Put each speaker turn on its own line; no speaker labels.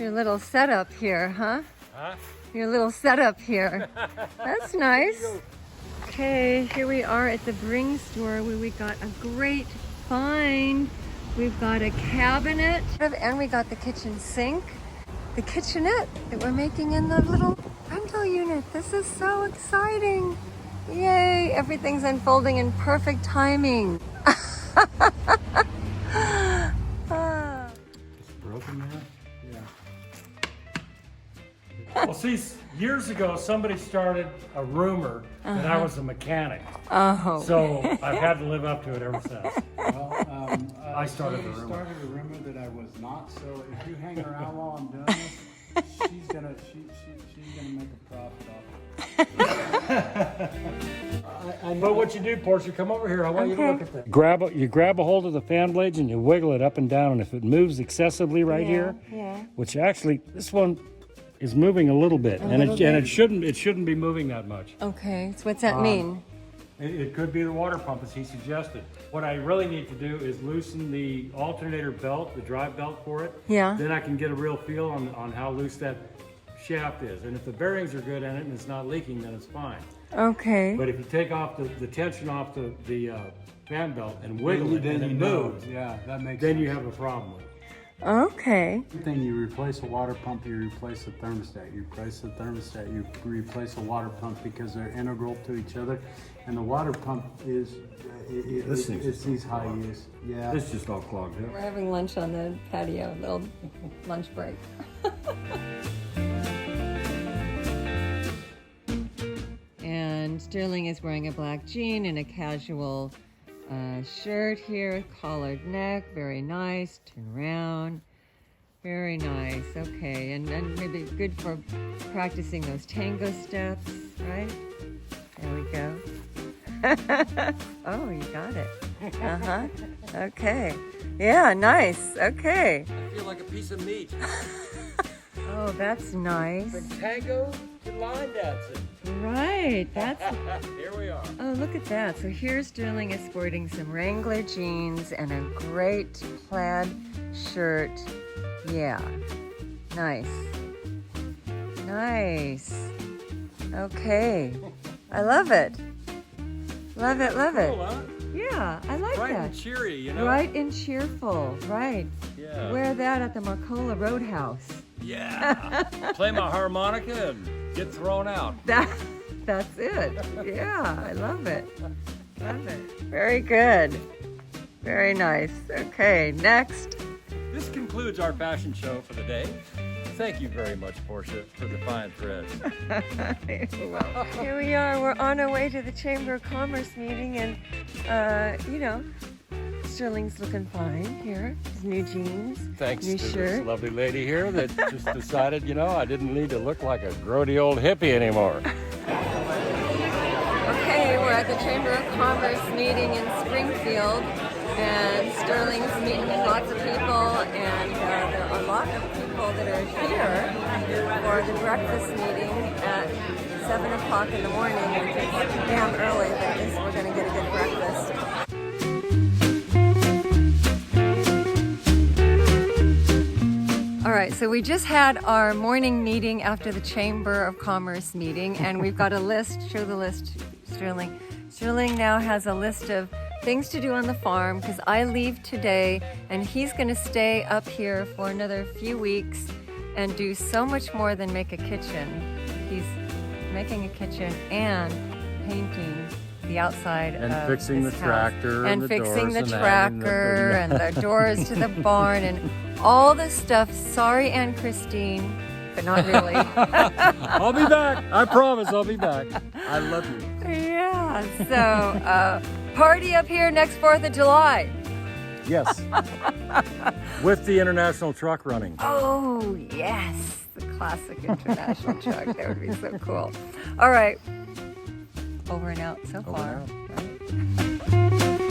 Your little setup here, huh?
Huh?
Your little setup here. That's nice. Okay, here we are at the Bring store where we got a great find. We've got a cabinet and we got the kitchen sink, the kitchenette that we're making in the little rental unit. This is so exciting. Yay, everything's unfolding in perfect timing.
It's broken there? Yeah. Well, see, years ago, somebody started a rumor that I was a mechanic.
Oh.
So I've had to live up to it ever since.
Well,
I started the
somebody
rumor.
started a rumor that I was not. So if you hang around while I'm doing this, she's gonna make a profit off it.
But what you do, Portia, come over here. I want you to look at that. You grab a hold of the fan blades and you wiggle it up and down. And if it moves excessively right here, which actually this one is moving a little bit, and it shouldn't be moving that much.
Okay, so what's that mean?
It could be the water pump, as he suggested. What I really need to do is loosen the alternator belt, the drive belt for it.
Yeah.
Then I can get a real feel on how loose that shaft is. And if the bearings are good in it and it's not leaking, then it's fine.
Okay.
But if you take off the tension off the fan belt and wiggle it and it moves,
Yeah, that makes
then
sense.
you have a problem with it.
Okay.
Thing you replace a water pump, you replace the thermostat. You replace the thermostat, you replace a water pump because they're integral to each other. And the water pump is
This thing's
it's these high use. Yeah.
It's just all clogged up.
We're having lunch on the patio, little lunch break. And Sterling is wearing a black jean and a casual shirt here, collared neck, very nice, turn around, very nice, okay, and maybe good for practicing those tango steps, right? There we go. Oh, you got it. Uh-huh, okay. Yeah, nice, okay.
I feel like a piece of meat.
Oh, that's nice.
From tango to line dancing.
Right, that's...
Here we are.
Oh, look at that. So here Sterling is sporting some Wrangler jeans and a great plaid shirt. Yeah, nice. Nice. Okay, I love it. Love it, love it.
Cool, huh?
Yeah, I like
Bright
that.
and cheery, you know?
Bright and cheerful, right.
Yeah.
Wear that at the Marcola Roadhouse.
Yeah. Play my harmonica and get thrown out.
That's it. Yeah, I love it. Love it. Very good. Very nice. Okay, next.
This concludes our fashion show for the day. Thank you very much, Portia, for the fine threads.
Well, here we are. We're on our way to the Chamber of Commerce meeting, and you know, Sterling's looking fine here. His new jeans,
Thanks
new
to
shirt.
this lovely lady here that just decided, you know, I didn't need to look like a grody old hippie anymore.
Okay, we're at the Chamber of Commerce meeting in Springfield, and Sterling's meeting lots of people, and there are a lot of people that are here for the breakfast meeting at 7 o'clock in the morning, which is damn early, but at least we're going to get a good breakfast. All right, so we just had our morning meeting after the Chamber of Commerce meeting, and we've got a list. Show the list, Sterling. Sterling now has a list of things to do on the farm because I leave today, and he's going to stay up here for another few weeks and do so much more than make a kitchen. He's making a kitchen and painting the outside
And
of
fixing
his
the
house.
tractor
and
and the
fixing
doors
the
and
tractor
hanging
and the doors to the barn and all this stuff. Sorry, Aunt Christine, but not really.
I'll be back. I promise I'll be back. I love you.
Yeah, so party up here next 4th of July.
Yes. With the international truck running.
Oh, yes, the classic international truck. That would be so cool. All right, over and out so
Over
far.
and out.
Right?